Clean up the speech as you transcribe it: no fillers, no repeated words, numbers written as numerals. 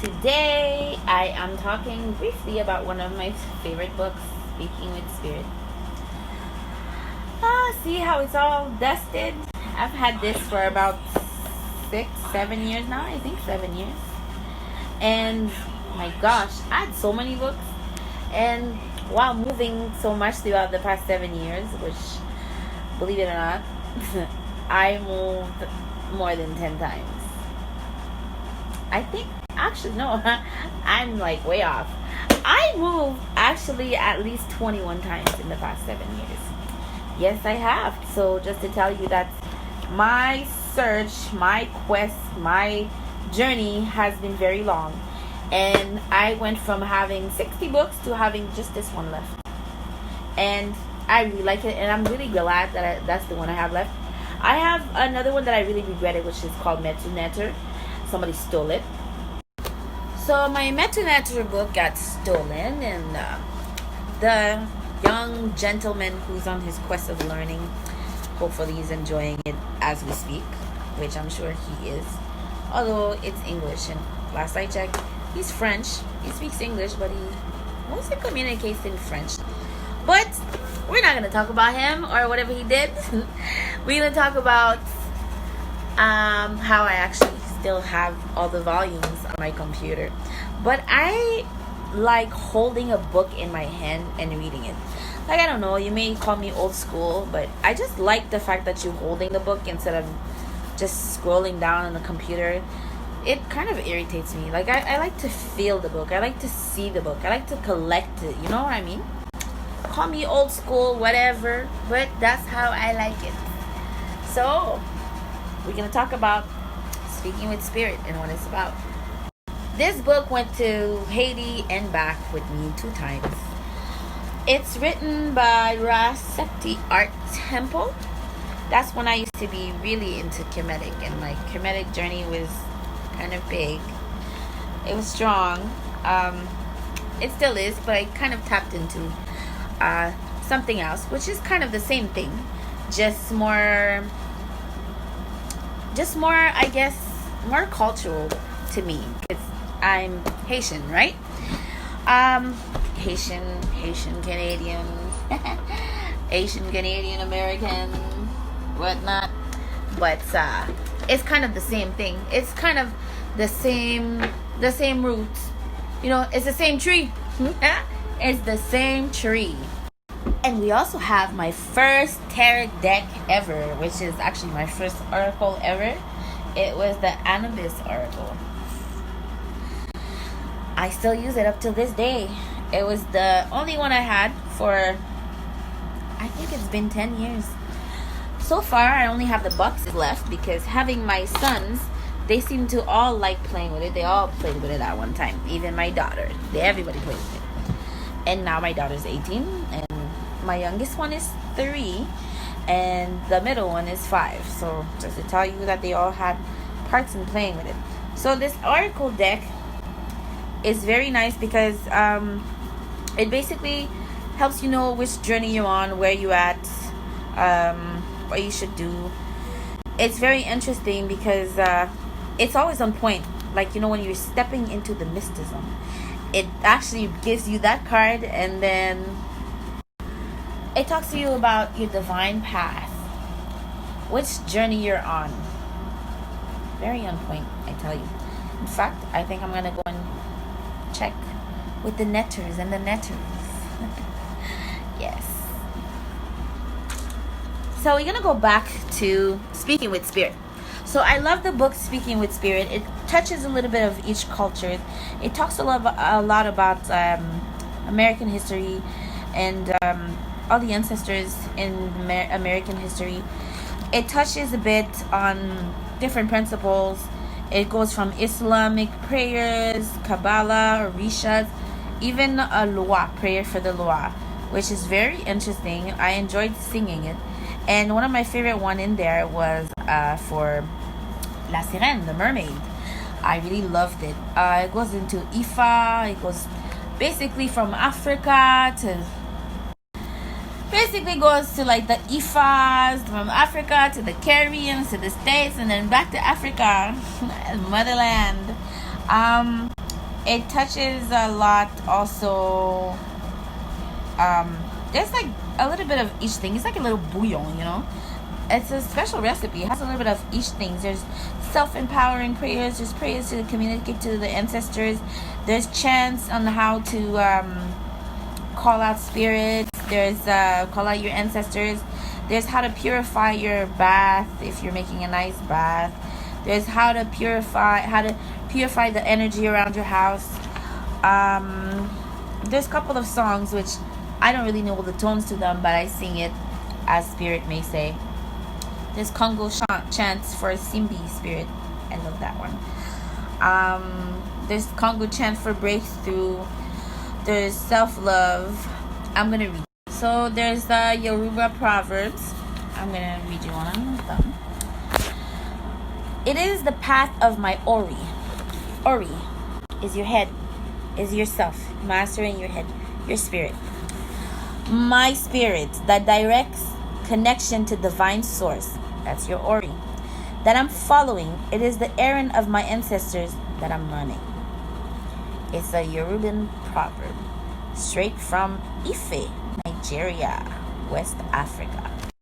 today I am talking briefly about one of my favorite books, Speaking with Spirit. See how it's all dusted? I've had this for about 6, 7 years now. I think 7 years. And my gosh, I had so many books. And while moving so much throughout the past 7 years, which, believe it or not, I moved more than 10 times. I think, actually, no, I'm like way off. I moved actually at least 21 times in the past 7 years. Yes, I have. So just to tell you that my search, my quest, my journey has been very long. And I went from having 60 books to having just this one left. And I really like it. And I'm really glad that that's the one I have left. I have another one that I really regretted, which is called Metu Netter. Somebody stole it. So my Metu Netter book got stolen. And the young gentleman who's on his quest of learning, hopefully he's enjoying it as we speak, which I'm sure he is, although it's English, and last I checked, he's French. He speaks English, but he mostly communicates in French. But we're not going to talk about him or whatever he did. We're going to talk about how I actually still have all the volumes on my computer, but I like holding a book in my hand and reading it. Like, I don't know, you may call me old school, but I just like the fact that you're holding the book instead of just scrolling down on the computer. It kind of irritates me. Like, I like to feel the book. I like to see the book. I like to collect it. You know what I mean? Call me old school, whatever, but that's how I like it. So, we're going to talk about Speaking with Spirit and what it's about. This book went to Haiti and back with me 2 times. It's written by Rasepti Art Temple. That's when I used to be really into Kemetic, and my Kemetic journey was kind of big. It was strong. It still is, but I kind of tapped into something else, which is kind of the same thing, just more, I guess, more cultural to me, because I'm Haitian, right? Haitian Canadian, Asian Canadian American, whatnot. But it's kind of the same thing. It's kind of the same roots. You know, it's the same tree. It's the same tree. And we also have my first tarot deck ever, which is actually my first oracle ever. It was the Anubis oracle. I still use it up till this day. It was the only one I had for, I think it's been 10 years. So far, I only have the boxes left because having my sons, they seem to all like playing with it. They all played with it at one time. Even my daughter. Everybody plays with it. And now my daughter's 18. And my youngest one is 3. And the middle one is 5. So just to tell you that they all had parts in playing with it. So this oracle deck is very nice because it basically helps you know which journey you're on, where you at, what you should do. It's very interesting because it's always on point. Like, you know, when you're stepping into the mysticism, it actually gives you that card, and then it talks to you about your divine path, which journey you're on. Very on point, I tell you. In fact, I think I'm gonna go and check with the netters and the netters. Yes. So we're gonna go back to Speaking with Spirit. So I love the book Speaking with Spirit. It touches a little bit of each culture. It talks a lot about American history and all the ancestors in American history. It touches a bit on different principles. It goes from Islamic prayers, Kabbalah, Orishas, even a Loa, prayer for the Loa, which is very interesting. I enjoyed singing it. And one of my favorite one in there was for La Sirène, the mermaid. I really loved it. It goes into Ifa. It goes basically from Africa to basically goes to like the Ifas, from Africa to the Caribbean to the States, and then back to Africa, motherland. It touches a lot also. There's like a little bit of each thing. It's like a little bouillon, you know. It's a special recipe. It has a little bit of each thing. There's self-empowering prayers. There's prayers to communicate to the ancestors. There's chants on how to call out spirits. There's call out your ancestors. There's how to purify your bath if you're making a nice bath. There's how to purify the energy around your house. There's a couple of songs which I don't really know the tones to them, but I sing it as spirit may say. There's Congo chants for Simbi spirit. I love that one. There's Congo chant for breakthrough. There's self-love. I'm gonna read. So there's the Yoruba proverbs. I'm gonna read you one of them. It is the path of my Ori. Ori is your head, is yourself, mastering your head, your spirit. My spirit that directs connection to divine source. That's your Ori. That I'm following. It is the errand of my ancestors that I'm learning. It's a Yoruban proverb, straight from Ife, Nigeria, West Africa.